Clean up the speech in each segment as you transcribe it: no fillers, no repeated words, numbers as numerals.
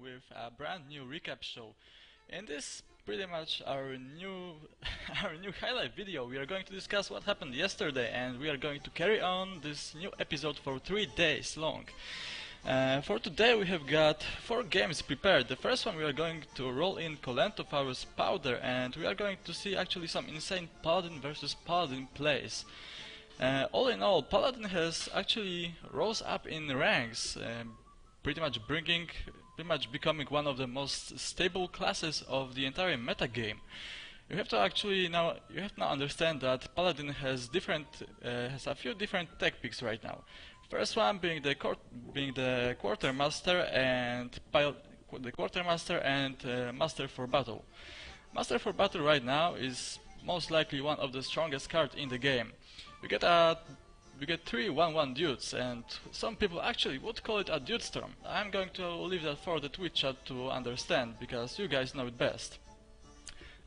with a brand new recap show. In this pretty much our new our new highlight video, we are going to discuss what happened yesterday, and we are going to carry on this new episode for 3 days long. For today we have got 4 games prepared. The first one we are going to roll in Colentophorus Powder, and we are going to see actually some insane Paladin versus Paladin plays. All in all, Paladin has actually rose up in ranks, pretty much becoming one of the most stable classes of the entire meta game. You have to now understand that Paladin has a few different tech picks right now. First one being the Quartermaster and Master for Battle. Master for Battle right now is most likely one of the strongest cards in the game. We get 3 1-1 dudes, and some people actually would call it a dude storm. I'm going to leave that for the Twitch chat to understand, because you guys know it best.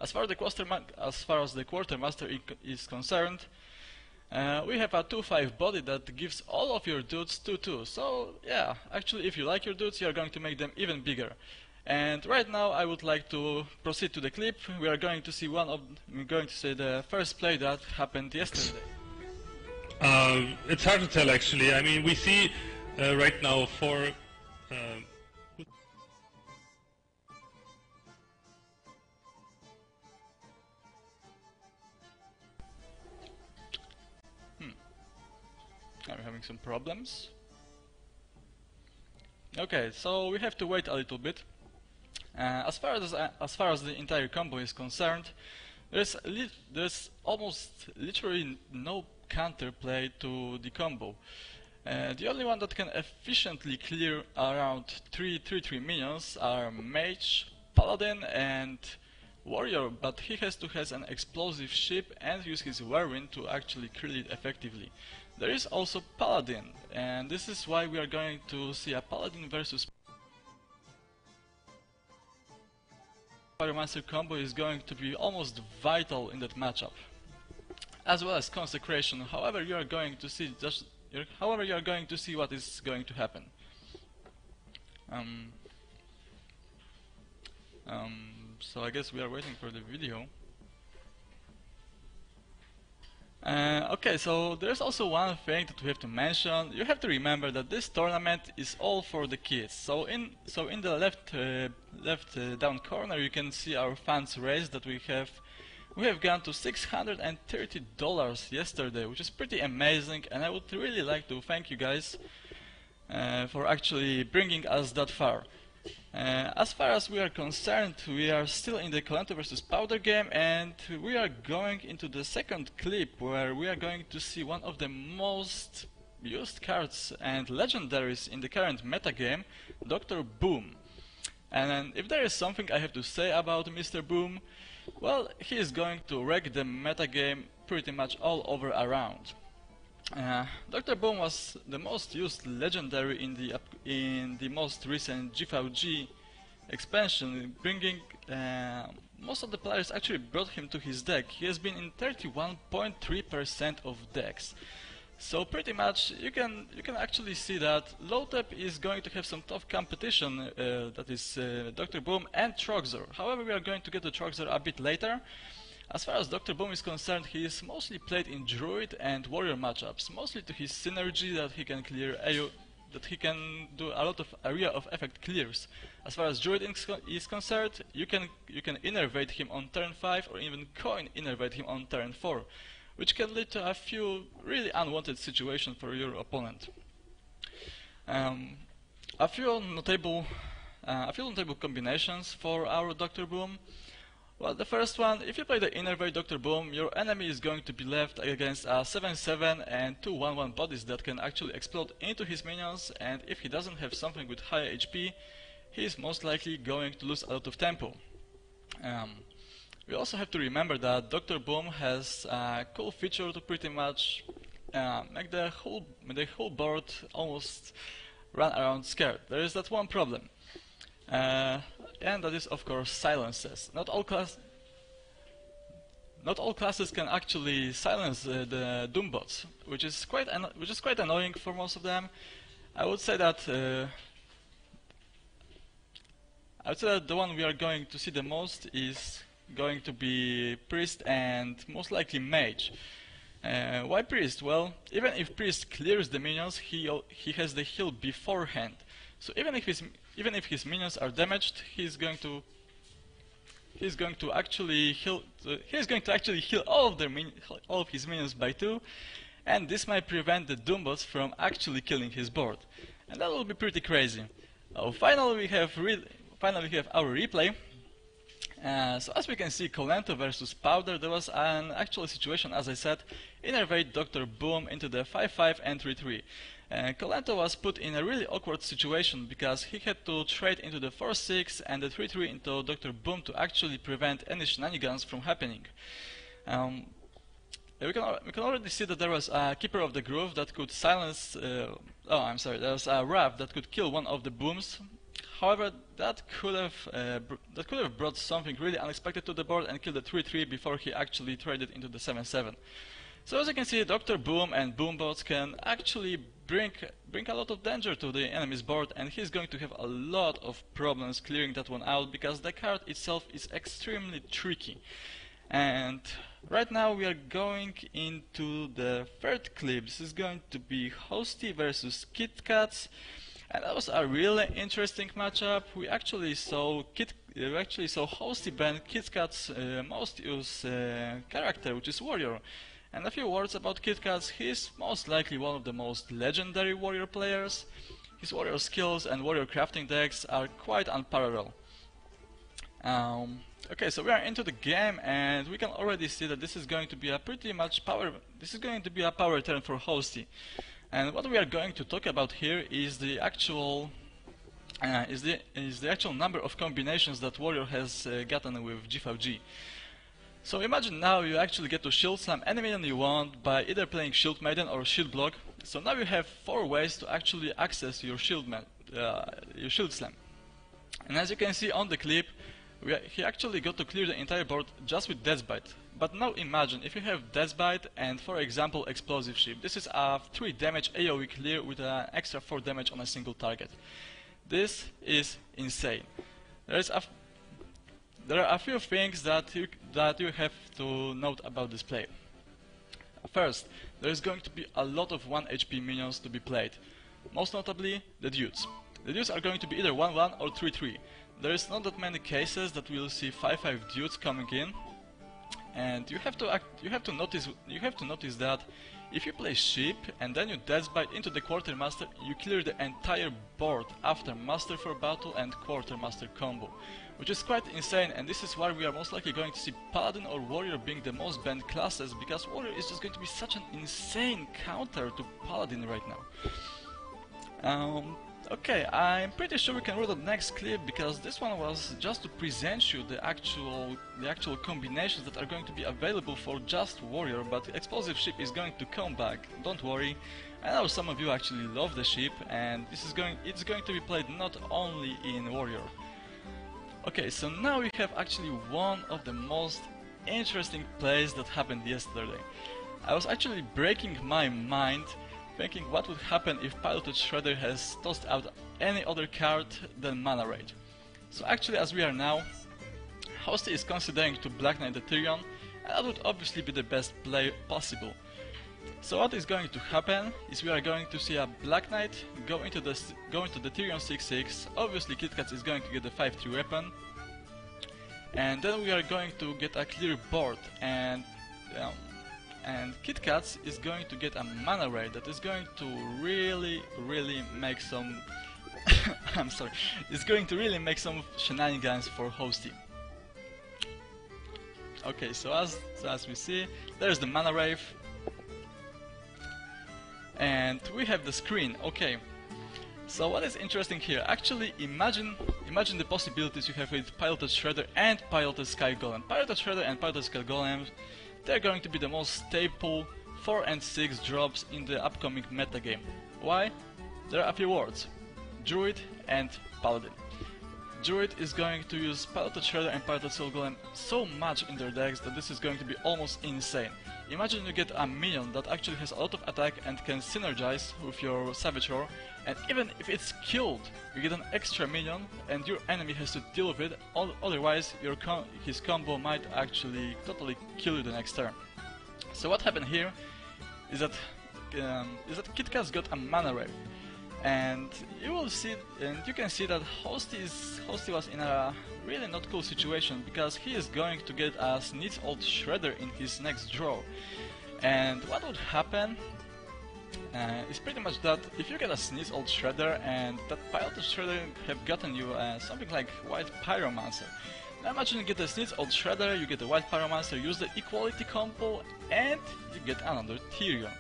As far as the Quartermaster is concerned, we have a 2-5 body that gives all of your dudes 2-2. So yeah, actually if you like your dudes, you're going to make them even bigger. And right now I would like to proceed to the clip. We are going to see the first play that happened yesterday. It's hard to tell actually. I mean, we see right now 4 Are we having some problems? Okay, so we have to wait a little bit. As far as the entire combo is concerned, there's almost literally no counterplay to the combo. The only one that can efficiently clear around 3/3 minions are Mage, Paladin and Warrior, but he has to have an explosive ship and use his whirlwind to actually kill it effectively. There is also Paladin, and this is why we are going to see a Paladin versus Pyromancer combo is going to be almost vital in that matchup, as well as Consecration. However, you are going to see what is going to happen. So I guess we are waiting for the video. Okay, so there's also one thing that we have to mention. You have to remember that this tournament is all for the kids. So in the left down corner you can see our funds raised that we have. We have gone to $630 yesterday, which is pretty amazing, and I would really like to thank you guys for actually bringing us that far. As far as we are concerned, we are still in the Colento vs Powder game, and we are going into the second clip where we are going to see one of the most used cards and legendaries in the current meta game, Dr. Boom. And if there is something I have to say about Mr. Boom, well, he is going to wreck the meta game pretty much all over around. Dr. Boom was the most used legendary in the most recent GVG expansion, bringing most of the players actually brought him to his deck. He has been in 31.3% of decks. So pretty much you can actually see that Lotep is going to have some tough competition, that is Dr. Boom and Troxor. However, we are going to get to Troxor a bit later. As far as Dr. Boom is concerned, he is mostly played in Druid and Warrior matchups, mostly to his synergy that he can clear that he can do a lot of area of effect clears. As far as Druid is concerned, you can innervate him on turn 5 or even coin innervate him on turn 4, which can lead to a few really unwanted situations for your opponent. A few notable combinations for our Dr. Boom. Well, the first one, if you play the Innervate Dr. Boom, your enemy is going to be left against a 7/7 and 2 1-1 bodies that can actually explode into his minions, and if he doesn't have something with high HP, he is most likely going to lose a lot of tempo. We also have to remember that Dr. Boom has a cool feature to pretty much make the whole board almost run around scared. There is that one problem. And that is of course silences. Not all classes can actually silence the Doombots, which is quite annoying for most of them. I would say that I would say that the one we are going to see the most is going to be Priest and most likely Mage. Why Priest? Well, even if Priest clears the minions, he has the heal beforehand. So even if his minions are damaged, he's going to actually heal all of his minions by 2, and this might prevent the Doombots from actually killing his board, and that will be pretty crazy. Finally, we have our replay. So as we can see, Colento versus Powder, there was an actual situation, as I said, innervate Dr. Boom into the 5-5 and 3-3. Colento was put in a really awkward situation because he had to trade into the 4-6 and the 3-3 into Dr. Boom to actually prevent any shenanigans from happening. We can already see that there was a Keeper of the Groove that could silence... there was a Wrath that could kill one of the Booms. However, that could have brought something really unexpected to the board and killed the 3-3 before he actually traded into the 7-7. So as you can see, Dr. Boom and Boombots can actually bring a lot of danger to the enemy's board, and he's going to have a lot of problems clearing that one out because the card itself is extremely tricky. And right now we are going into the third clip. This is going to be Hosty versus KitKats. And that was a really interesting matchup. We actually saw Hosty ban KitKat's most used character, which is Warrior. And a few words about KitKats: he's most likely one of the most legendary Warrior players. His Warrior skills and Warrior crafting decks are quite unparalleled. Okay, so we are into the game, and we can already see that this is going to be a power turn for Hosty. And what we are going to talk about here is the actual number of combinations that Warrior has gotten with G5G. So imagine now you actually get to Shield Slam any minion you want by either playing Shield Maiden or Shield Block. So now you have 4 ways to actually access your Shield Slam. And as you can see on the clip, he actually got to clear the entire board just with Death Bite. But now imagine if you have Death Bite and, for example, Explosive Ship. This is a 3 damage AoE clear with an extra 4 damage on a single target. This is insane. There are a few things that you have to note about this play. First, there is going to be a lot of 1 HP minions to be played. Most notably, the Dudes. The Dudes are going to be either 1-1 or 3-3. There is not that many cases that we will see 5-5 Dudes coming in. And you have to notice that if you play Sheep and then you Death Bite into the Quartermaster, you clear the entire board after Master for Battle and Quartermaster combo, which is quite insane. And this is why we are most likely going to see Paladin or Warrior being the most banned classes, because Warrior is just going to be such an insane counter to Paladin right now. Okay, I'm pretty sure we can roll the next clip, because this one was just to present you the actual combinations that are going to be available for just Warrior, but Explosive Ship is going to come back, don't worry. I know some of you actually love the ship, and it's going to be played not only in Warrior. Okay, so now we have actually one of the most interesting plays that happened yesterday. I was actually breaking my mind thinking what would happen if Piloted Shredder has tossed out any other card than Mana Rage. So actually, as we are now, Hosty is considering to Black Knight the Tyrion, and that would obviously be the best play possible. So what is going to happen is we are going to see a Black Knight go into the Tyrion 6-6, obviously KitKats is going to get the 5-3 weapon, and then we are going to get a clear board, and KitKats is going to get a Mana Ray that is going to really make some it's going to really make some shenanigans for Hosty. Okay, so as we see, there's the Mana Rave, and we have the screen. Okay, so what is interesting here? Actually, imagine the possibilities you have with Piloted Shredder and Piloted Sky Golem. Piloted Shredder and Piloted Sky Golem, they're going to be the most staple 4 and 6 drops in the upcoming metagame. Why? There are a few words: Druid and Paladin. Druid is going to use Piloted Shredder and Piloted Soul Golem so much in their decks that this is going to be almost insane. imagine you get a minion that actually has a lot of attack and can synergize with your Savage Roar, and even if it's killed, you get an extra minion and your enemy has to deal with it, otherwise his combo might actually totally kill you the next turn. So what happened here is that KitKat's got a mana wave, and you can see that Hosty was in a really not cool situation, because he is going to get a Sneed's Old Shredder in his next draw. And what would happen is pretty much that if you get a Sneed's Old Shredder and that pilot Shredder have gotten you something like White Pyromancer. Now imagine you get a Sneed's Old Shredder, you get a White Pyromancer, use the Equality combo, and you get another Tyrion.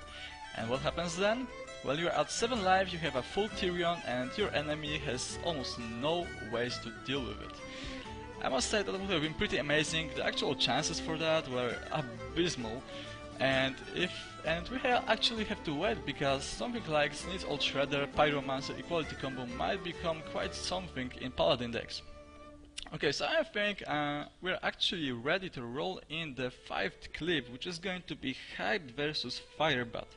And what happens then? Well, you're at 7 life, you have a full Tyrion, and your enemy has almost no ways to deal with it. I must say that would have been pretty amazing. The actual chances for that were abysmal, and we actually have to wait, because something like Sneed's Old Shredder, Pyromancer, Equality combo might become quite something in Paladin decks. Okay, so I think we're actually ready to roll in the 5th clip, which is going to be Hyped versus Firebat.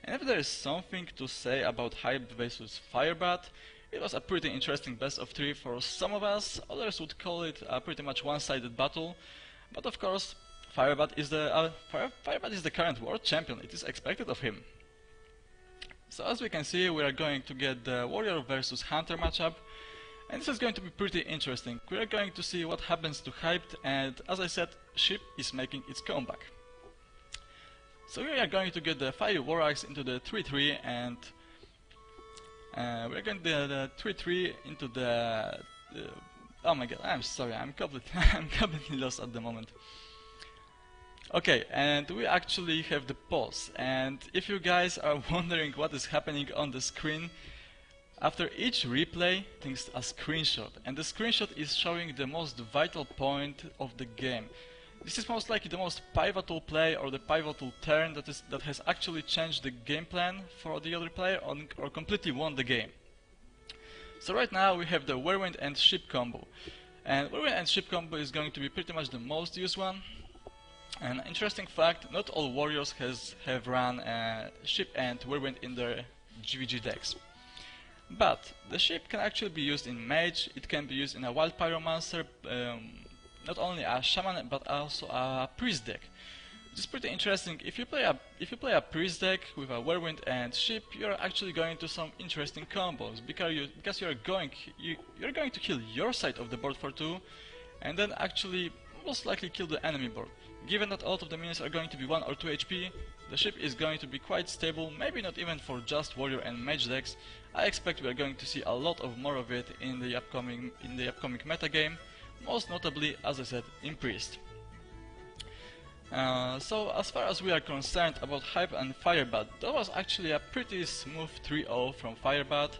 And if there is something to say about Hyped versus Firebat, it was a pretty interesting best of 3 for some of us. Others would call it a pretty much one-sided battle, but of course Firebat is the current world champion. It is expected of him. So as we can see, we are going to get the Warrior versus Hunter matchup, and this is going to be pretty interesting. We are going to see what happens to Hyped, and as I said, Ship is making its comeback. So we are going to get the Fiery War Axe into the 3-3, and we're going to the 3-3 into the... oh my god, I'm sorry, I'm completely lost at the moment. Okay, and we actually have the pause, and if you guys are wondering what is happening on the screen, after each replay, there's a screenshot, and the screenshot is showing the most vital point of the game. This is most likely the most pivotal play or the pivotal turn that has actually changed the game plan for the other player or completely won the game. So right now we have the Whirlwind and Ship combo, and Whirlwind and Ship combo is going to be pretty much the most used one. An interesting fact, not all warriors have run Ship and Whirlwind in their GVG decks. But the Ship can actually be used in Mage, it can be used in a Wild Pyromancer, not only a Shaman but also a Priest deck. This is pretty interesting. If you play a Priest deck with a Whirlwind and Ship, you're actually going to some interesting combos, because you're going to kill your side of the board for 2, and then actually most likely kill the enemy board. Given that a lot of the minions are going to be 1 or 2 HP, the Ship is going to be quite stable, maybe not even for just Warrior and Mage decks. I expect we are going to see a lot of more of it in the upcoming metagame, most notably, as I said, in Priest. So as far as we are concerned about Hype and Firebat, that was actually a pretty smooth 3-0 from Firebat,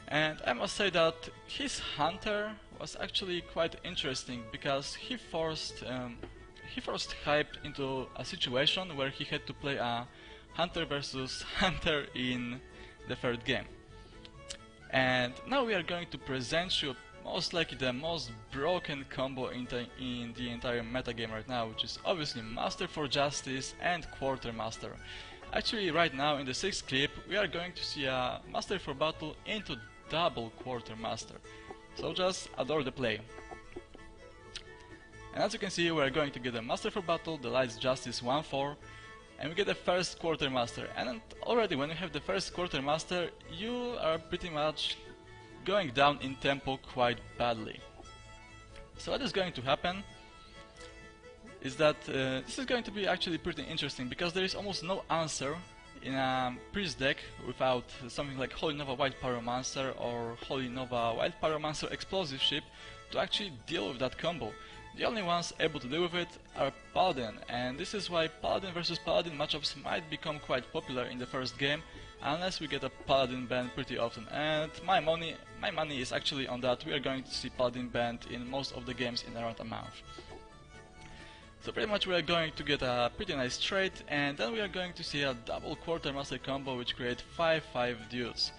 and I must say that his Hunter was actually quite interesting, because he forced Hype into a situation where he had to play a Hunter versus Hunter in the 3rd game. And now we are going to present you most likely the most broken combo in the entire metagame right now, which is obviously Master for Justice and Quartermaster. Actually, right now in the 6th clip, we are going to see a Master for Battle into double Quartermaster. So just adore the play. And as you can see, we are going to get a Master for Battle, the Light's Justice 1-4, and we get the first Quartermaster. And already when you have the first Quartermaster, you are pretty much going down in tempo quite badly. So what is going to happen is that this is going to be actually pretty interesting, because there is almost no answer in a Priest deck without something like Holy Nova Wild Pyromancer or Holy Nova Wild Pyromancer Explosive Ship to actually deal with that combo. The only ones able to deal with it are Paladin, and this is why Paladin versus Paladin matchups might become quite popular in the 1st game, unless we get a Paladin banned pretty often, and my money is actually on that. We are going to see Paladin banned in most of the games in around a month. So pretty much we are going to get a pretty nice trade, and then we are going to see a double Quartermaster combo which create 5-5 dudes.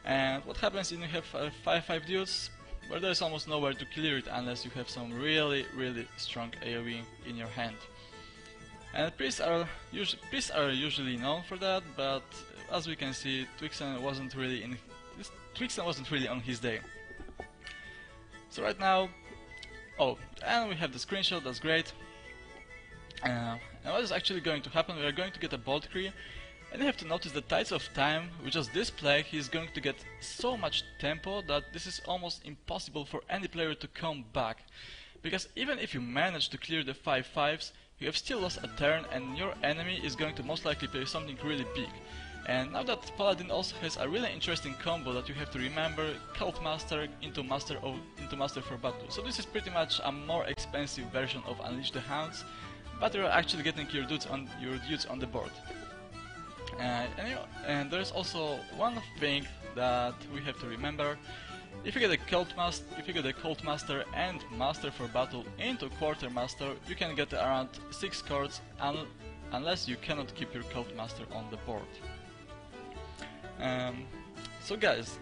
And what happens when you have 5-5 dudes? Well, there's almost nowhere to clear it unless you have some really strong AoE in your hand. And priests are usually known for that, but as we can see, Twixen wasn't really on his day. So right now, oh, and we have the screenshot. That's great. And what is actually going to happen? We are going to get a bolt tree, and you have to notice the Tides of Time. With just this play, he's going to get so much tempo that this is almost impossible for any player to come back. Because even if you manage to clear the 5/5s, you have still lost a turn, and your enemy is going to most likely play something really big. And now that Paladin also has a really interesting combo that you have to remember, Cult Master into Master for Battle. So this is pretty much a more expensive version of Unleash the Hounds, but you're actually getting your dudes on the board. And there's also one thing that we have to remember. If you get a Cult Master and Master for Battle into Quartermaster, you can get around 6 cards unless you cannot keep your Cult Master on the board. So guys,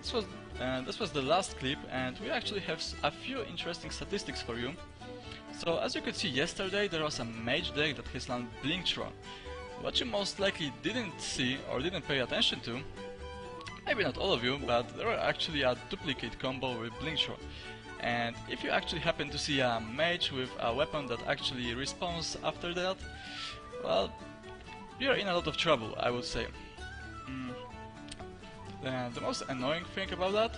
this was the last clip, and we actually have a few interesting statistics for you. So as you could see yesterday, there was a mage deck that has landed Blingtron. What you most likely didn't see or didn't pay attention to, maybe not all of you, but there were actually a duplicate combo with Blingtron. And if you actually happen to see a mage with a weapon that actually respawns after that, well, you're in a lot of trouble, I would say. The most annoying thing about that,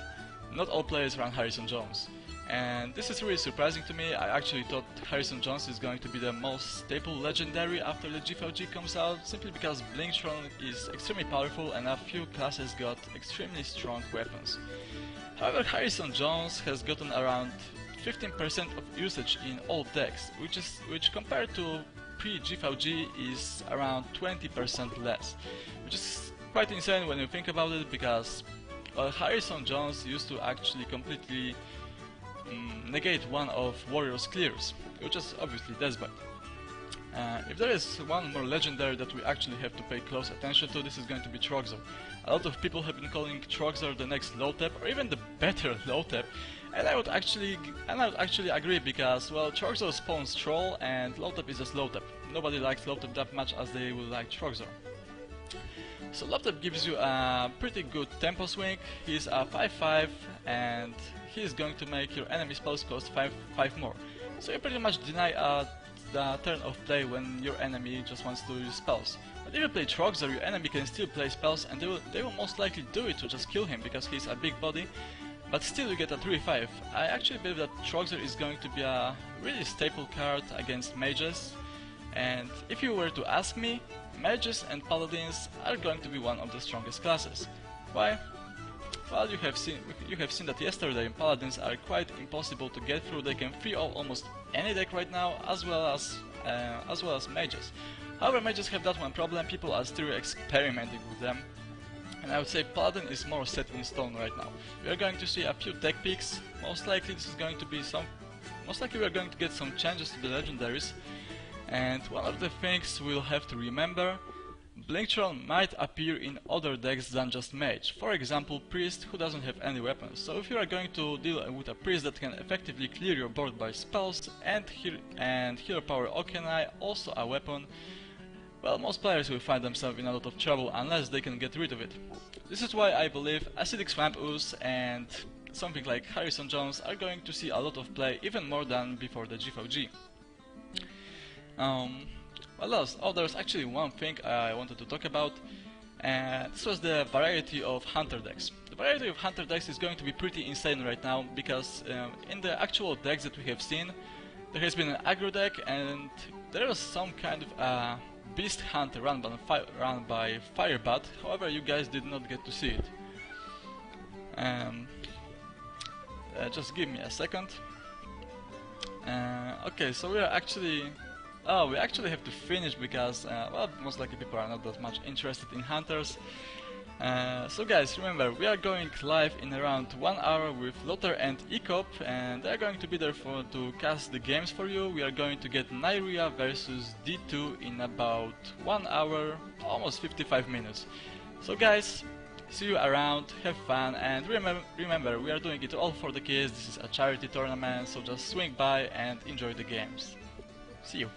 not all players run Harrison Jones. And this is really surprising to me. I actually thought Harrison Jones is going to be the most staple legendary after the G5G comes out, simply because Blingtron is extremely powerful and a few classes got extremely strong weapons. However, Harrison Jones has gotten around 15% of usage in all decks, which compared to pre-G5G is around 20% less, which is quite insane when you think about it, because well, Harrison Jones used to actually completely negate one of Warrior's clears, which is obviously Deathbite. If there is one more legendary that we actually have to pay close attention to, this is going to be Troxor. A lot of people have been calling Troxor the next low tap, or even the better low tap, and I would actually agree, because well, Troxor spawns Troll and low tap is just low tap. Nobody likes low tap that much as they will like Troxor. So low tap gives you a pretty good tempo swing. He's a 5/5 and he is going to make your enemy spells cost 5 more. So you pretty much deny the turn of play when your enemy just wants to use spells. But if you play Troxor, your enemy can still play spells, and they will most likely do it to just kill him because he's a big body. But still you get a 3/5. I actually believe that Troxor is going to be a really staple card against mages. And if you were to ask me, mages and paladins are going to be one of the strongest classes. Why? Well, you have seen that yesterday paladins are quite impossible to get through. They can free almost any deck right now, as well as mages. However, mages have that one problem: people are still experimenting with them. And I would say paladin is more set in stone right now. We are going to see a few deck picks. Most likely we are going to get some changes to the legendaries. And one of the things we'll have to remember, Blingtron might appear in other decks than just Mage. For example, Priest, who doesn't have any weapons. So if you are going to deal with a Priest that can effectively clear your board by spells and Hero Power Okenai, also a weapon, well, most players will find themselves in a lot of trouble unless they can get rid of it. This is why I believe Acidic Swamp Ooze and something like Harrison Jones are going to see a lot of play, even more than before the G5G. What else? Oh, there's actually one thing I wanted to talk about, and this was the variety of Hunter decks. The variety of Hunter decks is going to be pretty insane right now, because in the actual decks that we have seen, there has been an aggro deck, and there was some kind of Beast Hunter run by Firebat. However, you guys did not get to see it. Just give me a second. Okay, so we actually have to finish because, well, most likely people are not that much interested in hunters. So guys, remember, we are going live in around 1 hour with Lothar and Ecop, and they are going to be there to cast the games for you. We are going to get Nyria versus D2 in about 1 hour, almost 55 minutes. So guys, see you around, have fun, and remember, we are doing it all for the kids. This is a charity tournament, so just swing by and enjoy the games. See you.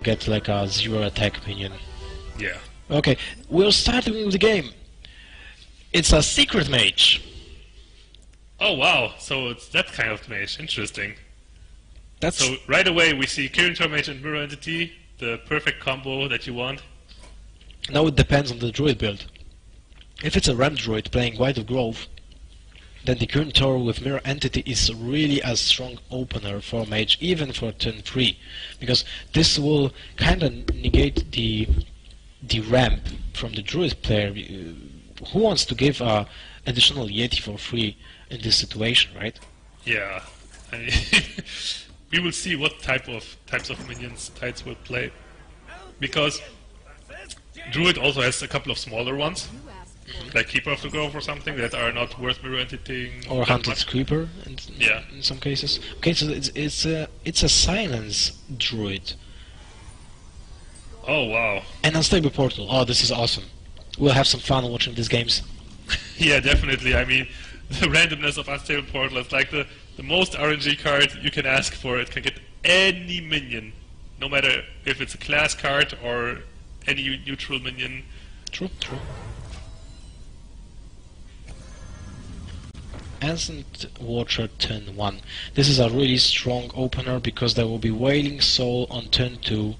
get like a 0 attack minion. Yeah. Okay, we're starting with the game. It's a secret mage. Oh wow, so it's that kind of mage. Interesting. That's So right away we see Kirin mage and Mirror Entity, the perfect combo that you want. Now it depends on the druid build. If it's a ram druid playing White of Grove, then the current Tower with Mirror Entity is really a strong opener for mage, even for turn 3, because this will kind of negate the ramp from the druid player. Who wants to give a additional Yeti for free in this situation, right? Yeah. I mean, we will see what types of minions Tides will play, because Druid also has a couple of smaller ones, like Keeper of the Grove or something, that are not worth mirror entitying. Or Hunted Creeper Yeah. in some cases. Okay, so it's a silence druid. Oh wow. And Unstable Portal. Oh, this is awesome. We'll have some fun watching these games. Yeah, definitely. I mean, the randomness of Unstable Portal is like the most RNG card you can ask for. It can get any minion, no matter if it's a class card or any neutral minion. True, true. Ancient Watcher turn 1. This is a really strong opener because there will be Wailing Soul on turn 2,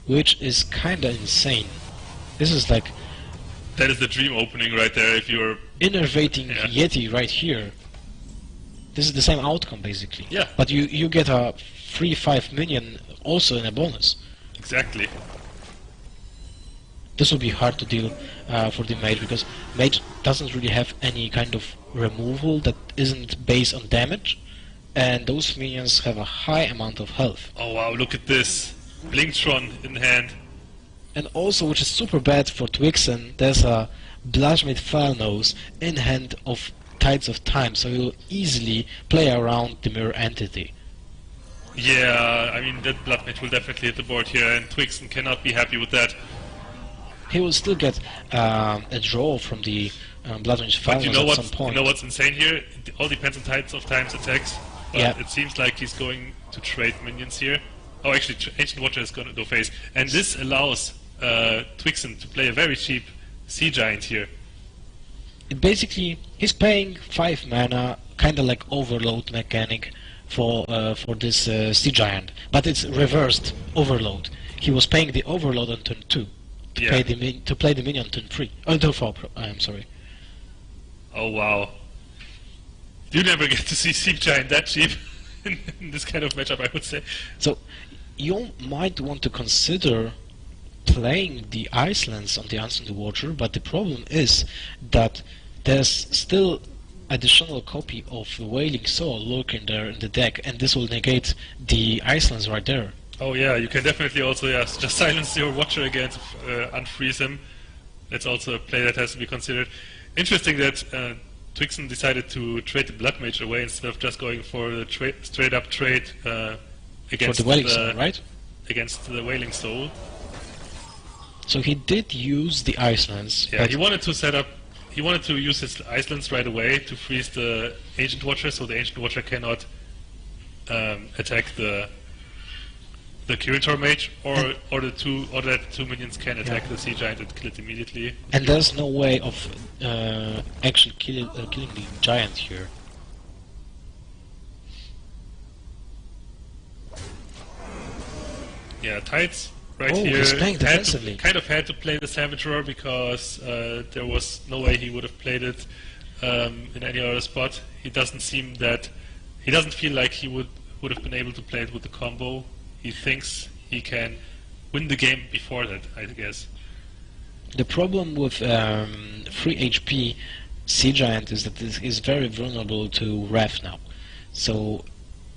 which is kinda insane. This is like That is the dream opening right there if you're... innervating Yeah. Yeti right here. This is the same outcome basically. Yeah. But you get a free 5 minion also in a bonus. Exactly. This will be hard to deal for the mage because mage doesn't really have any kind of removal that isn't based on damage, and those minions have a high amount of health. Oh wow, look at this. Blinktron in hand. And also, which is super bad for Twixen, there's a Blashmate Foulnose in hand of Tides of Time, so you'll easily play around the mirror entity. Yeah, I mean, that Blood Mage will definitely hit the board here, and Twixen cannot be happy with that. He will still get a draw from the Bloodmage But you know Foulnose at what's, some point. you know what's insane here? It all depends on Tides of Time's attacks. But Yeah. it seems like he's going to trade minions here. Oh, actually, Ancient Watcher is going to go face. And this allows Twixen to play a very cheap Sea Giant here. It basically, he's paying 5 mana, kinda like Overload mechanic for this Sea Giant, but it's reversed Overload. He was paying the Overload on turn 2 to Yeah. play the minion on turn 3. Oh, turn 4. I'm sorry. Oh, wow. You never get to see Sea Giant that cheap in this kind of matchup, I would say. So you might want to consider playing the Icelands on the Ancient Watcher, but the problem is that there's still additional copy of the Wailing Soul lurking there in the deck, and this will negate the Icelands right there. Oh yeah, you can definitely also just silence your Watcher again to unfreeze him. That's also a play that has to be considered. Interesting that Twixen decided to trade the Blood Mage away instead of just going for the straight up trade against For the Wailing Soul, right? against the Wailing Soul. So he did use the Icelands. Yeah, but he wanted to set up. He wanted to use his Icelands right away to freeze the Ancient Watcher, so the Ancient Watcher cannot attack the Curator Mage, or that two minions can attack the Sea Giant and kill it immediately. and there's no way of actually killing the giant here. Yeah, Tides right Oh, here he's playing defensively. kind of had to play the Savage Roar because there was no way he would have played it in any other spot. He doesn't feel like he would have been able to play it with the combo. He thinks he can win the game before that, I guess. The problem with 3 HP Sea Giant is that it is very vulnerable to Wrath now. So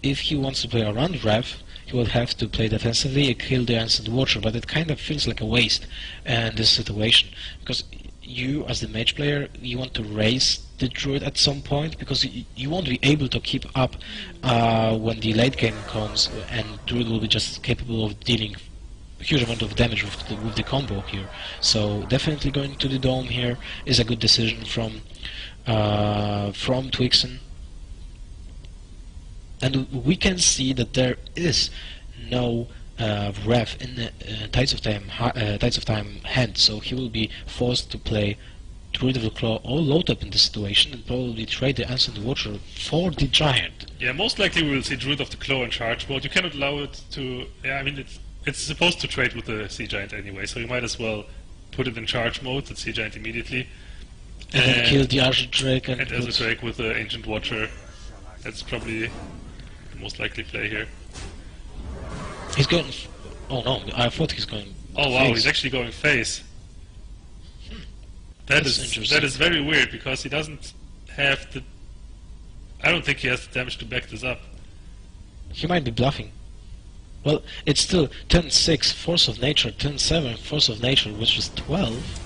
if he wants to play around Wrath, he will have to play defensively and kill the Ancient Watcher, but it kind of feels like a waste in this situation. Because you, as the mage player, you want to raise the Druid at some point, because you won't be able to keep up when the late game comes, and Druid will be just capable of dealing a huge amount of damage with the combo here. So definitely going to the Dome here is a good decision from Twixen. And we can see that there is no ref in the Tides of Time hand, so he will be forced to play Druid of the Claw or load up in this situation and probably trade the Ancient Watcher for the Giant. Yeah, most likely we will see Druid of the Claw in charge mode. You cannot allow it to... Yeah, I mean, it's supposed to trade with the Sea Giant anyway, so you might as well put it in charge mode, the Sea Giant immediately. And then kill the Azure Drake and Azure Drake with the Ancient Watcher. That's probably the most likely play here. He's going... Oh no, I thought he's going... Oh wow, he's actually going face. That is very weird, because he doesn't have the... I don't think he has the damage to back this up. He might be bluffing. Well, it's still turn 6 Force of Nature, turn 7 Force of Nature, which is 12.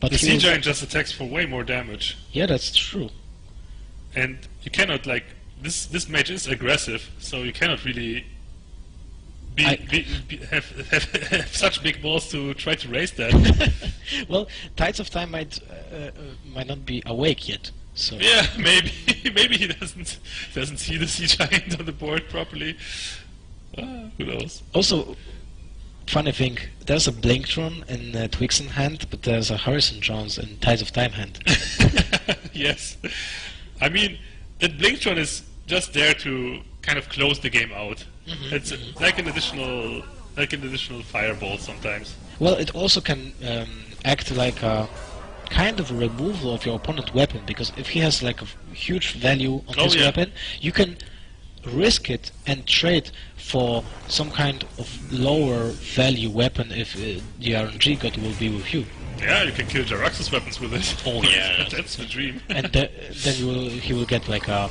But the Sea Giant just attacks for way more damage. Yeah, that's true. And you cannot, like... This mage is aggressive, so you cannot really... have such big balls to try to raise that. Well, Tides of Time might not be awake yet. So yeah, maybe he doesn't see the Sea Giant on the board properly. Who knows? Also, funny thing, there's a Blinktron in Twixen hand, but there's a Harrison Jones in Tides of Time hand. Yes, I mean that Blinktron is just there to kind of close the game out. It's like an additional fireball sometimes. Well, it also can act like a kind of a removal of your opponent's weapon, because if he has like a huge value on his weapon, you can risk it and trade for some kind of lower value weapon if the RNG god will be with you. Yeah, you can kill Jaraxxus weapons with it. Oh yeah, that's the dream. And then he will get like a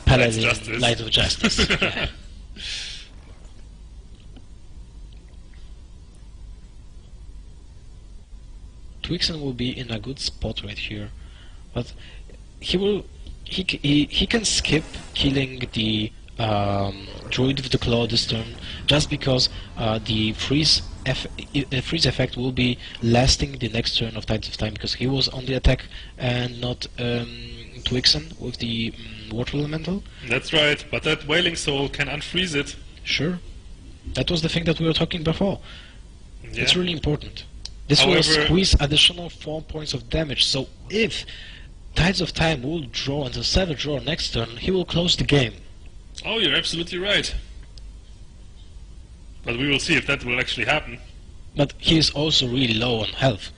Paladin Light of Justice. Yeah. Twixen will be in a good spot right here, but he can skip killing the Druid with the Claw this turn, just because the freeze effect will be lasting the next turn of Tides of Time, because he was on the attack and not Twixen with the Water Elemental. That's right, but that Wailing Soul can unfreeze it. Sure, that was the thing that we were talking before. Yeah. It's really important. This will squeeze additional 4 points of damage, so if Tides of Time will draw until Savage Roar next turn, he will close the game. Oh, you're absolutely right. But we will see if that will actually happen. But he is also really low on health.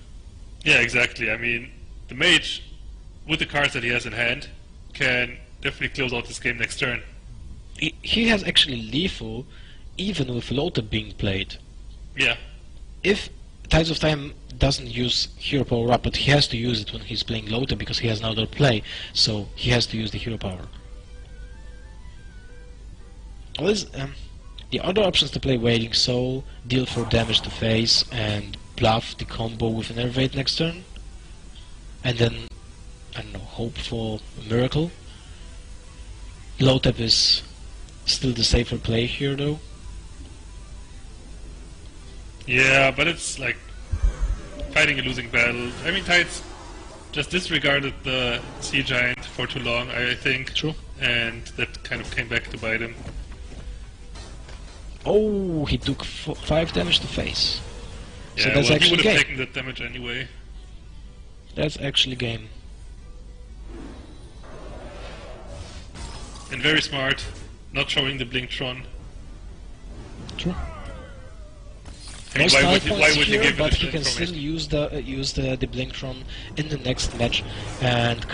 Yeah, exactly. I mean, the mage, with the cards that he has in hand, can definitely close out this game next turn. He has actually lethal, even with Lothar being played. Yeah. If Tides of Time doesn't use Hero Power Up, but he has to use it when he's playing Lothar because he has no other play, so he has to use the Hero Power. Well, the other options to play Wailing Soul, deal 4 damage to face, and bluff the combo with an Enervate next turn, and then, I don't know, hope for a miracle. Low-tap is still the safer play here, though. Yeah, but it's like fighting a losing battle. I mean, Tides just disregarded the Sea Giant for too long, I think. True. And that kind of came back to bite him. Oh, he took 5 damage to face. Yeah, so that's well, actually he would game. have taken that damage anyway. That's actually game. And very smart, not showing the Blinktron. True. I mean, No why style would points he here, give but it he can still use the Blinktron in the next match and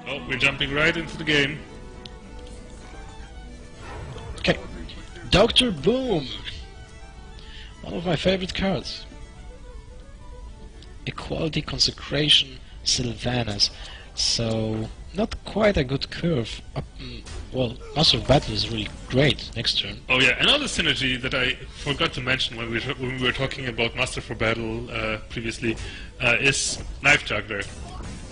Oh, we're jumping right into the game. Okay. Dr. Boom! One of my favorite cards. Equality, Consecration, Sylvanas. So, not quite a good curve. Well, Master of Battle is really great next turn. Oh yeah, another synergy that I forgot to mention when we were talking about Master for Battle previously is Knife Juggler.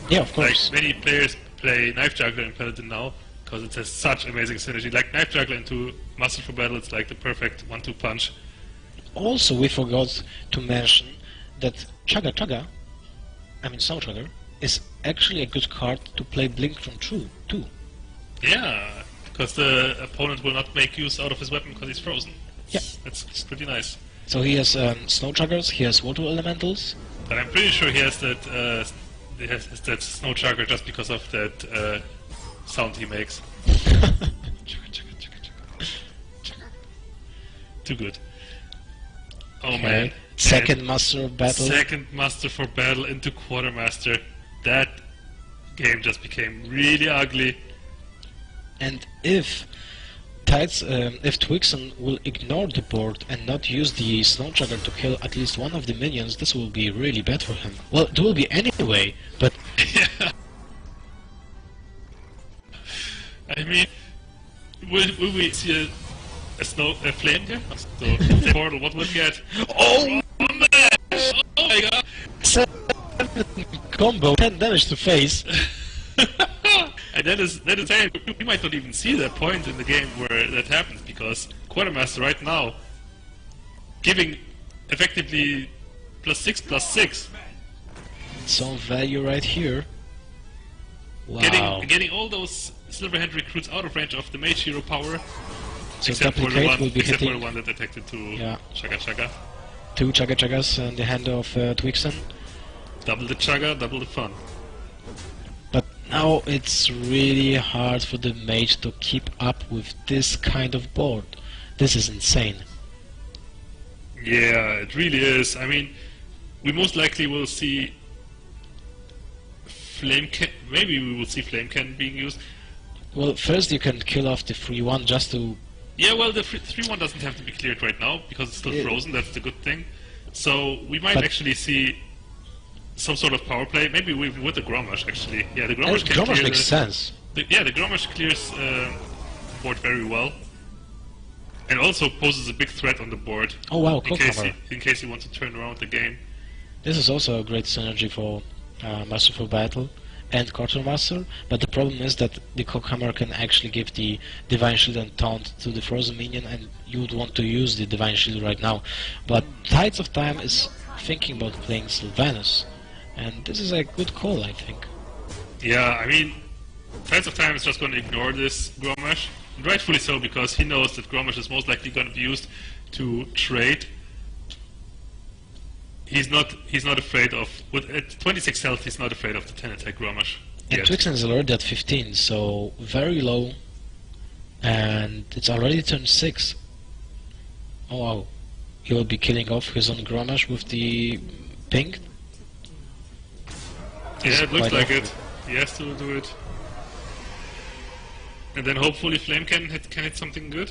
Yeah, of course. Like, many players play Knife Juggler in Paladin now because it has such amazing synergy. Like, Knife Juggler into Master for Battle, it's like the perfect 1-2 punch. Also, we forgot to mention that Chugga Chugga, I mean Snow Chugger, is actually a good card to play Blink from True, too. Yeah, because the opponent will not make use out of his weapon because he's frozen. Yeah. That's pretty nice. So he has Snow Chuggers, he has Water Elementals. But I'm pretty sure he has that Snow Chugger just because of that sound he makes. Too good. Oh man. Second Master of Battle. Second Master for Battle into Quartermaster. That game just became really ugly. And if Twixen will ignore the board and not use the Snow Chugger to kill at least one of the minions, this will be really bad for him. Well, it will be anyway, but... Yeah. I mean, will we see a flame here? So, portal, what will we get? Oh! Man! Oh my god! 7 combo, 10 damage to face. And that is it. We might not even see that point in the game where that happens, because Quartermaster right now giving effectively +6/+6. Some value right here. Wow. Getting all those Silverhand recruits out of range of the Mage Hero power. So except for Duplicate will be for hitting the one that detected to Chugga Chugga. 2 Chugga Chuggas in the hand of Twixen. Double the Chugga, double the fun. But now it's really hard for the mage to keep up with this kind of board. This is insane. Yeah, it really is. I mean, we most likely will see Flame Can. Maybe we will see Flame Can being used. Well, first you can kill off the 3-1 just to... Yeah, well, the 3-1 doesn't have to be cleared right now because it's still frozen. That's the good thing. So we might actually see some sort of power play. Maybe with the Grommash, actually. Yeah, the Grommash can Grommash clear makes sense. the Grommash clears the board very well. And also poses a big threat on the board. Oh wow, in case you want to turn around the game. This is also a great synergy for Masterful Battle and Quartermaster, but the problem is that the Cockhammer can actually give the Divine Shield and Taunt to the Frozen minion, and you would want to use the Divine Shield right now. But Tides of Time is thinking about playing Sylvanas, and this is a good call, I think. Yeah, I mean, Tides of Time is just going to ignore this Grommash, and rightfully so, because he knows that Grommash is most likely going to be used to trade. He's not afraid of, at 26 health, he's not afraid of the 10 attack Grommash. And Twixen is already at 15, so very low, and it's already turn 6. Oh wow, he will be killing off his own Grommash with the pink. Yeah, it looks like it. He has to do it. And then hopefully Flame can hit something good.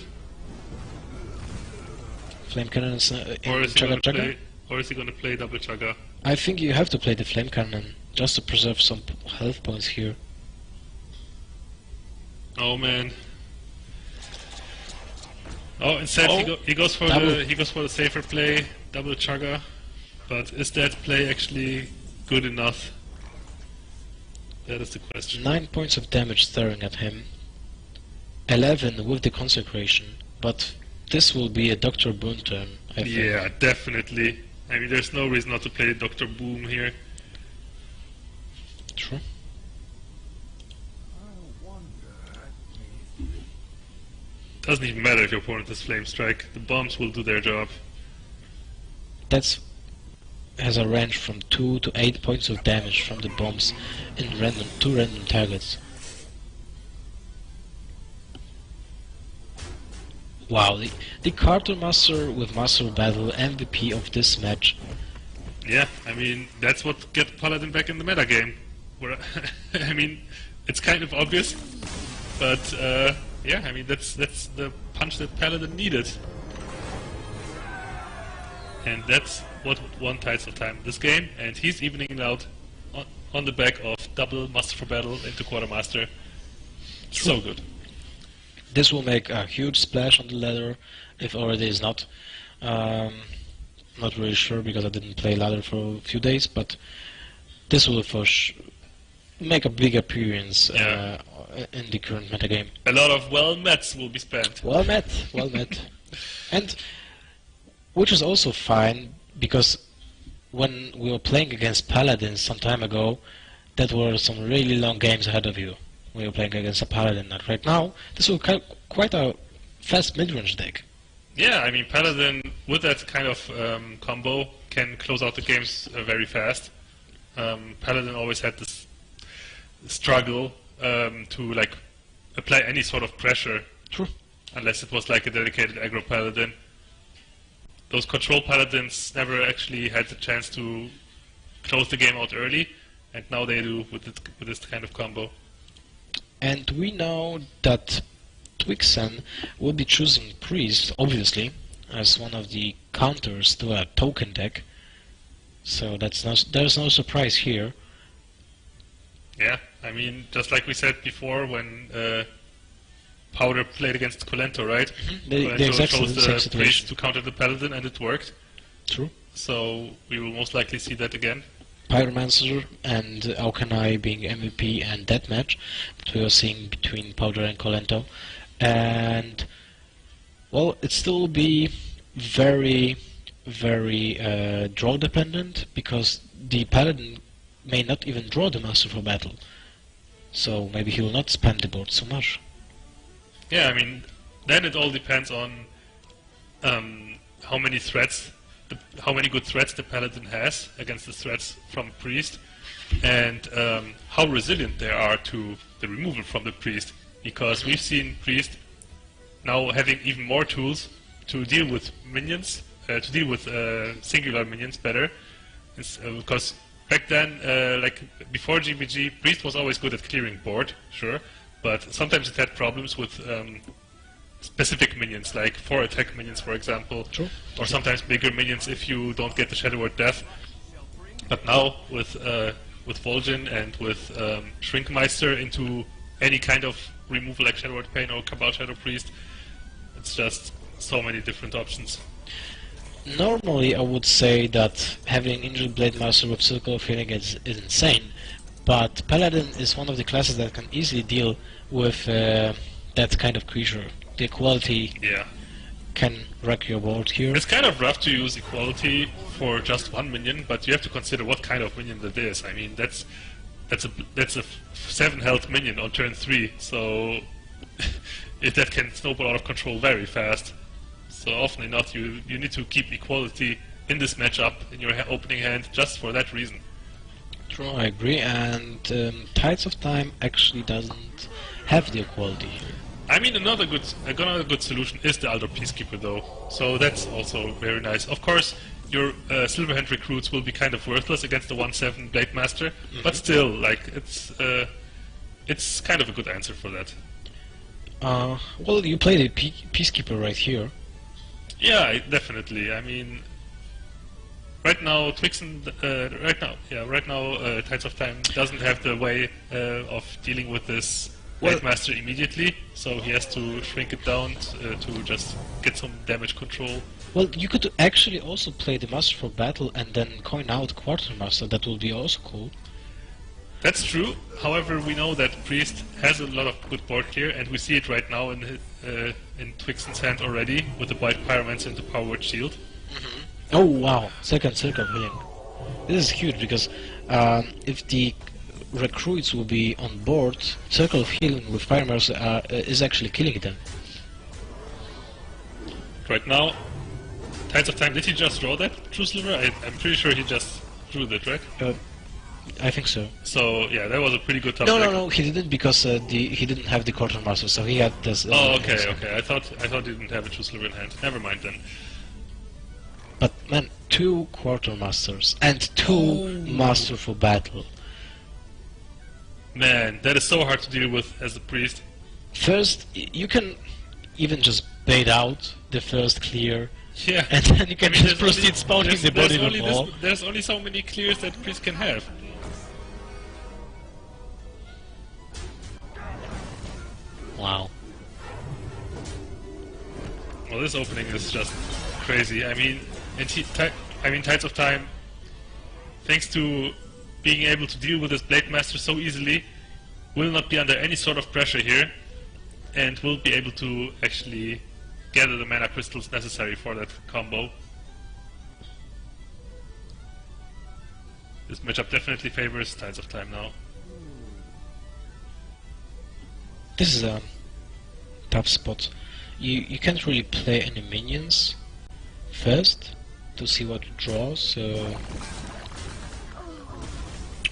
Flame Cannon is or is he going to play double Chugga? I think you have to play the Flame Cannon just to preserve some health points here. Oh man. Oh, instead he goes for the safer play, double Chugga. But is that play actually good enough? That is the question. 9 points of damage staring at him. 11 with the Consecration, but this will be a Dr. Boom turn, I think. Yeah, definitely. I mean, there's no reason not to play Dr. Boom here. True. Doesn't even matter if your opponent has Flame Strike. The bombs will do their job. That's has a range from 2 to 8 points of damage from the bombs in two random targets. Wow, the Quartermaster with Master of Battle, MVP of this match. Yeah, I mean, that's what get Paladin back in the metagame. Where, I mean, it's kind of obvious, but yeah, I mean that's the punch that Paladin needed, and that's what won Tides of Time this game. And he's evening it out on the back of double Master for Battle into Quartermaster. So good. This will make a huge splash on the ladder, if already is not. Not really sure because I didn't play ladder for a few days, but this will make a big appearance in the current metagame. A lot of well-mets will be spent. Well met. And which is also fine, because when we were playing against Paladins some time ago, that were some really long games ahead of you. We were playing against a Paladin, and right now, this will quite a fast mid-range deck. Yeah, I mean, Paladin, with that kind of combo, can close out the games very fast. Paladin always had this struggle to like apply any sort of pressure. True. Unless it was like a dedicated aggro Paladin. Those control Paladins never actually had the chance to close the game out early, and now they do with this kind of combo. And we know that Twixen will be choosing Priest, obviously, as one of the counters to a token deck. So there's no surprise here. Yeah, I mean, just like we said before when Powder played against Colento, right? They exactly chose the same the situation. Priest to counter the Paladin, and it worked. True. So we will most likely see that again. Pyromancer and Aukanai being MVP and deathmatch that we are seeing between Powder and Colento. And, well, it still will be very, very draw dependent, because the Paladin may not even draw the Master for Battle. So maybe he will not spam the board so much. Yeah, I mean, then it all depends on how many good threats the Paladin has against the threats from Priest, and how resilient they are to the removal from the Priest. Because we've seen Priest now having even more tools to deal with minions, to deal with singular minions better. Because back then, like before GBG, Priest was always good at clearing board, sure, but sometimes it had problems with specific minions, like 4 attack minions, for example, True. or sometimes bigger minions if you don't get the Shadow Word Death. But now with Vol'jin and with Shrinkmeister into any kind of removal like Shadow Word Pain or Cabal Shadow Priest, it's just so many different options. Normally I would say that having Injured Blade Master with Circle of Healing is insane, but Paladin is one of the classes that can easily deal with that kind of creature. The equality can wreck your board here. It's kind of rough to use equality for just one minion, but you have to consider what kind of minion that is. I mean, that's a 7 health minion on turn 3, so that can snowball out of control very fast. So often enough, you need to keep equality in this matchup in your opening hand just for that reason. True, I agree, and Tides of Time actually doesn't have the equality here. I mean, another good solution is the Aldor Peacekeeper, though. So that's also very nice. Of course, your Silverhand recruits will be kind of worthless against the 1/7 Blade Master, but still, like it's kind of a good answer for that. Well, you played a Peacekeeper right here. Yeah, definitely. I mean, right now Twixen, right now Tides of Time doesn't have the way of dealing with this Blade Master immediately, so he has to shrink it down to just get some damage control. Well, you could actually also play the Master for Battle and then coin out Quartermaster. That would be also cool. That's true. However, we know that Priest has a lot of good board clear, and we see it right now in Twixen's hand already with the White Pyromancer and the Power Word Shield. Oh wow! Second Circle of Healing. This is huge because if the recruits will be on board, Circle of Healing with Pyromancer is actually killing them. Right now, Tides of Time, did he just draw that True Sliver? I'm pretty sure he just drew that, right? I think so. So yeah, that was a pretty good top No, deck. no, he didn't, because he didn't have the Quartermaster, so he had this. Oh, okay. I thought he didn't have a True Sliver in hand. Never mind then. But man, 2 Quartermasters and 2 Master for Battle. Man, that is so hard to deal with as a priest. First, you can even just bait out the first clear, Yeah. and then you can just there's proceed spawning the body even more. There's only so many clears that priest can have. Wow. Well, this opening is just crazy. I mean, Tides of Time, thanks to being able to deal with this Blade Master so easily, will not be under any sort of pressure here, and will be able to actually gather the mana crystals necessary for that combo. This matchup definitely favors Tides of Time now. This is a tough spot. You can't really play any minions first to see what to draw, so...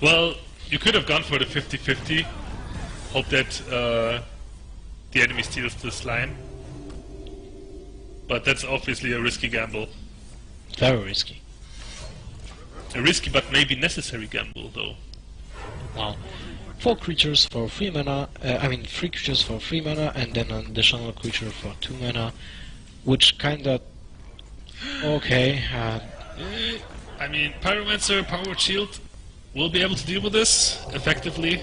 Well, you could have gone for the 50-50, hope that the enemy steals the slime, but that's obviously a risky gamble. Very risky. A risky but maybe necessary gamble, though. Wow. 4 creatures for 3 mana, 3 creatures for 3 mana, and then an additional creature for 2 mana, which kinda... okay, I mean, Pyromancer, Power Shield will be able to deal with this effectively.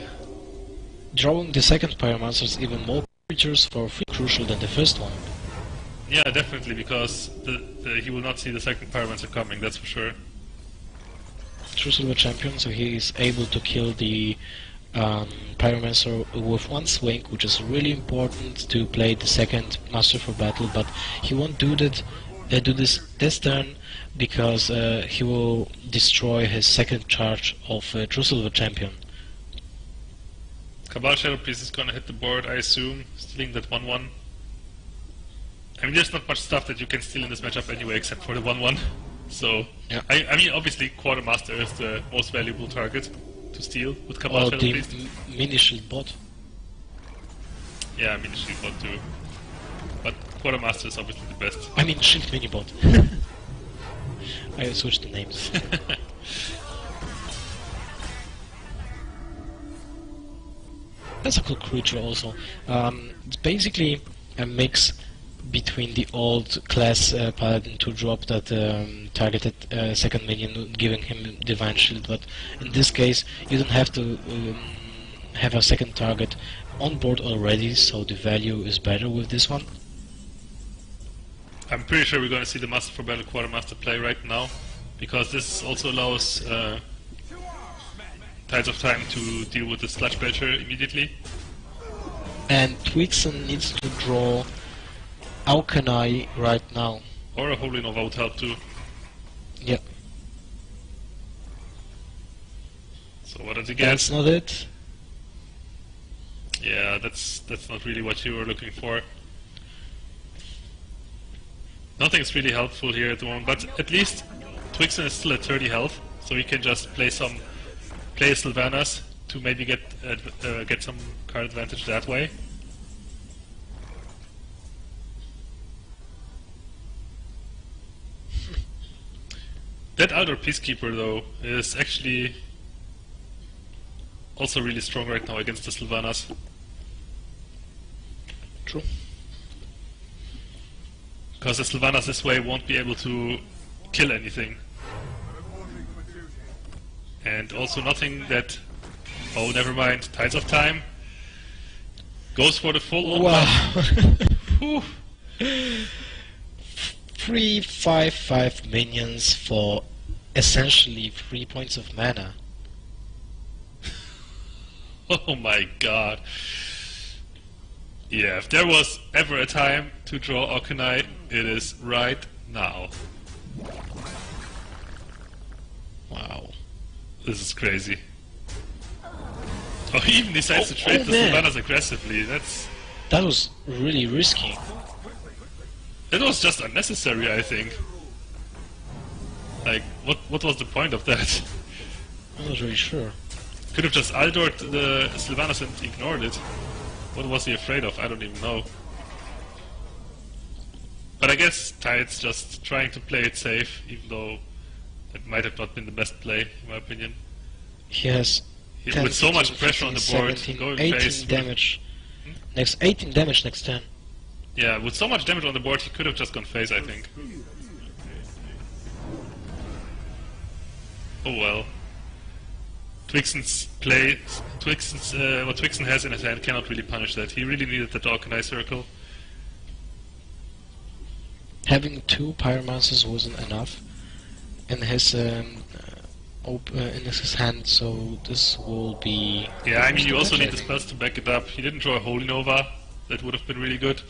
drawing the second Pyromancer is even more creatures for 3 crucial than the first one. Yeah, definitely, because he will not see the second Pyromancer coming, that's for sure. True Silver Champion, so he is able to kill the Pyromancer with 1 swing, which is really important to play the second Master for Battle, but he won't do that. Do this turn because he will destroy his second charge of True Silver Champion. Cabal Shadow Priest is gonna hit the board, I assume, stealing that 1-1. I mean, there's not much stuff that you can steal in this matchup anyway, except for the 1-1. So, yeah. I mean, obviously, Quartermaster is the most valuable target to steal with Cabal Shadow Priest. Mini Shield Bot. Yeah, Mini Shield Bot too. But Quartermaster is obviously the best. I mean, Shield Mini Bot. I switched the names. That's a cool creature also. It's basically a mix between the old class Paladin to drop that targeted second minion, giving him Divine Shield, but in this case you don't have to have a second target on board already, so the value is better with this one. I'm pretty sure we're going to see the Master for Battle Quartermaster play right now, because this also allows Tides of Time to deal with the Sludge Belcher immediately. And Twixen needs to draw Aukenai right now. Or a Holy Nova would help too. Yep. So what does he get? That's not it. Yeah, that's not really what you were looking for. Nothing's really helpful here at the moment, but at least Twixen is still at 30 health, so he can just play Sylvanas to maybe get some card advantage that way. That Aldor Peacekeeper though is actually also really strong right now against the Sylvanas. True. Because the Sylvanas this way won't be able to kill anything. And also nothing that... oh, never mind. Tides of Time goes for the full... wow. 3/5/5 minions for essentially 3 points of mana. Oh my god. Yeah, if there was ever a time to draw Aukenai, it is right now. Wow. This is crazy. Oh, he even decides to trade the Sylvanas aggressively. That was really risky. It was just unnecessary, I think. Like, what was the point of that? I'm not really sure. Could have just Aldored the Sylvanas and ignored it. What was he afraid of? I don't even know. But I guess Tide's just trying to play it safe, even though it might have not been the best play, in my opinion. He has 10, with so 15, much pressure on the 15, board, 17, going 18 face damage. Next 18 damage next turn. Yeah, with so much damage on the board, he could have just gone face, I think. Oh well. Twixen's play, what Twixen has in his hand cannot really punish that. He really needed the Dark Circle. Having 2 Pyromancers wasn't enough in his in his hand, so this will be... Yeah, I mean, you also need the spells to back it up. He didn't draw a Holy Nova. That would have been really good.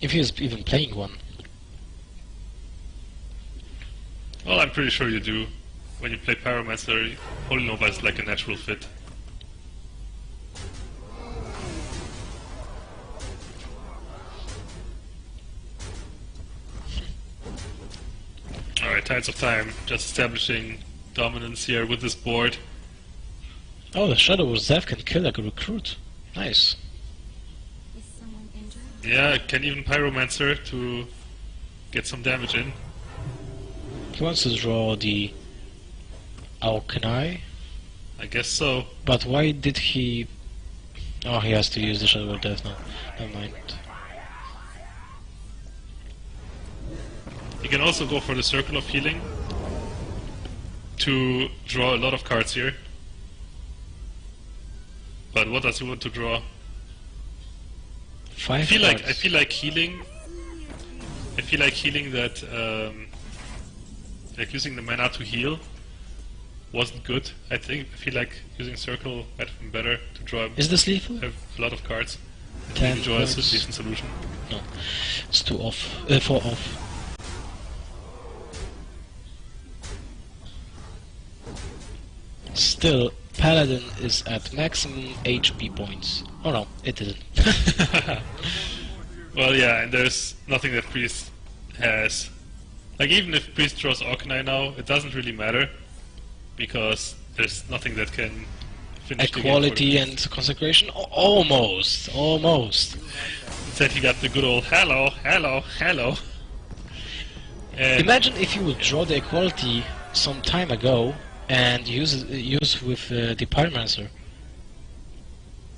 If he was even playing one. Well, I'm pretty sure you do. When you play Pyromancer, Holy Nova is like a natural fit. Alright, Tides of Time, just establishing dominance here with this board. Oh, the Shadow of Zev can kill like a recruit. Nice. Is someone injured? Yeah, can even Pyromancer to get some damage in. He wants to draw the Alkanai, I guess so. but why did he... Oh, he has to use the Shadow of Death now. Never mind. He can also go for the Circle of Healing to draw a lot of cards here. But what does he want to draw? 5 I feel cards. like healing. I feel like healing that, like using the mana to heal, wasn't good. I feel like using Circle might have been better to draw. Is this lethal? Have a lot of cards. 10 Draw is a cards. decent solution. No, it's 2 off. 4 off. Still, Paladin is at maximum HP points. Oh no, it didn't. Well, yeah, and there's nothing that Priest has. Like, even if Priest draws Orkney now, it doesn't really matter, because there's nothing that can finish the game for Equality the and Consecration? Almost, almost. Instead, he got the good old hello, hello, hello. And Imagine if you would draw the Equality some time ago and use with the Pyromancer.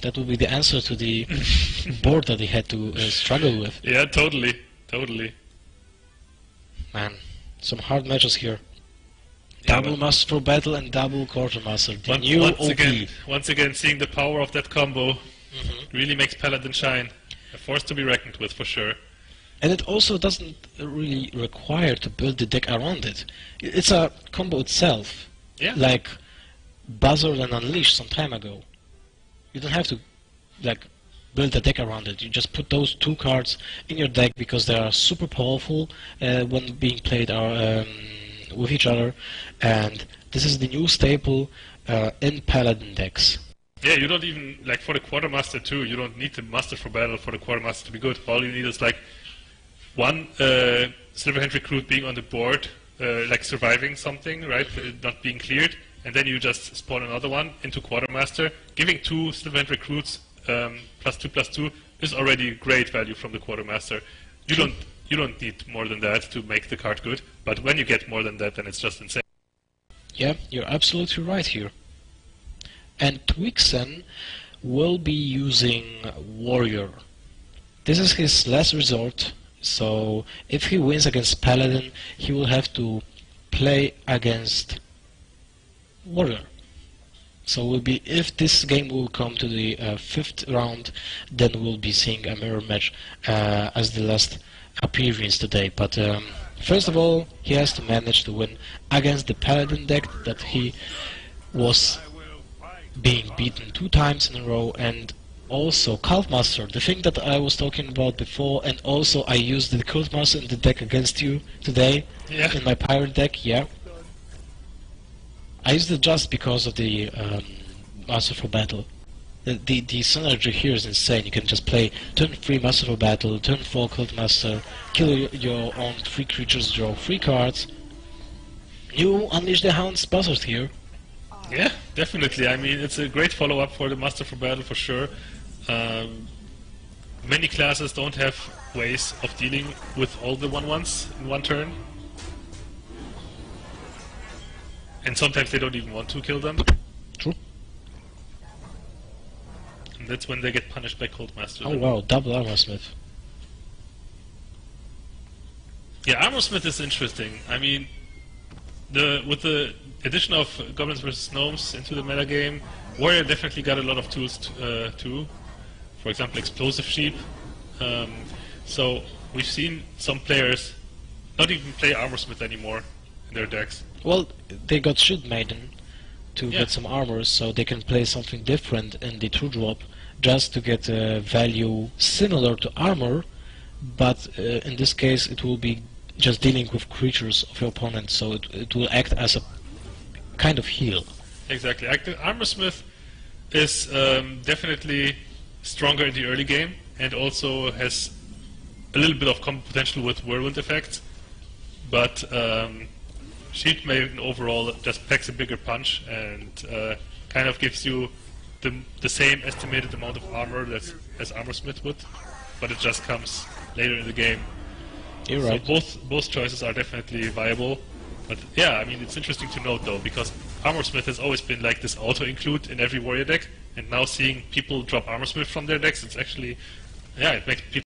That would be the answer to the board that he had to struggle with. yeah, totally, totally. Man, some hard matches here. Yeah, Double but- Master for Battle and double Quartermaster. The new OP. Once again, seeing the power of that combo really makes Paladin shine. A force to be reckoned with, for sure. And it also doesn't really require to build the deck around it. It's a combo itself. Yeah. Like Buzzard and Unleash some time ago. You don't have to like build a deck around it. You just put those 2 cards in your deck because they are super powerful when being played with each other. And this is the new staple in Paladin decks. Yeah, you don't even, like for the Quartermaster too, you don't need the Master for Battle for the Quartermaster to be good. All you need is like one Silverhand Recruit being on the board, like surviving something, right? Not being cleared, and then you just spawn another one into Quartermaster. Giving 2 Silverhand Recruits +2/+2 is already great value from the Quartermaster. You don't need more than that to make the card good, but when you get more than that, then it's just insane. Yeah, you're absolutely right here. And Twixen will be using Warrior. This is his last resort, so if he wins against Paladin, he will have to play against Warrior. So we'll be, if this game will come to the 5th round, then we'll be seeing a mirror match as the last appearance today. But first of all, he has to manage to win against the Paladin deck that he was being beaten 2 times in a row, and also Cultmaster, the thing that I was talking about before, and also I used the Cultmaster in the deck against you today, Yeah. in my Pirate deck, yeah. I used it just because of the Master for Battle. The synergy here is insane. You can just play turn 3 Master for Battle, turn 4 Cultmaster, kill your own 3 creatures, draw 3 cards. You unleash the Hound's Buzzard here. Yeah, definitely. I mean, it's a great follow-up for the Master for Battle, for sure. Many classes don't have ways of dealing with all the 1/1s in one turn. And sometimes they don't even want to kill them. True. And that's when they get punished by Cold Master. Oh wow, double Armor Smith. Yeah, Armor Smith is interesting. I mean, with the addition of Goblins vs. Gnomes into the metagame, Warrior definitely got a lot of tools too. For example, Explosive Sheep. So we've seen some players not even play Armor Smith anymore in their decks. Well, they got Shield Maiden to Yeah. get some armors, so they can play something different in the 2-drop just to get a value similar to armor, but in this case it will be just dealing with creatures of your opponent, so it will act as a kind of heal. Exactly. Armor Smith is definitely stronger in the early game and also has a little bit of combo potential with Whirlwind effects, but Shield Maiden overall just packs a bigger punch and kind of gives you the same estimated amount of armor as Armor Smith would, but it just comes later in the game. You're So right. both choices are definitely viable, but yeah, I mean it's interesting to note though, because Armor Smith has always been like this auto include in every warrior deck, and now seeing people drop Armor Smith from their decks, it's actually, yeah, it makes people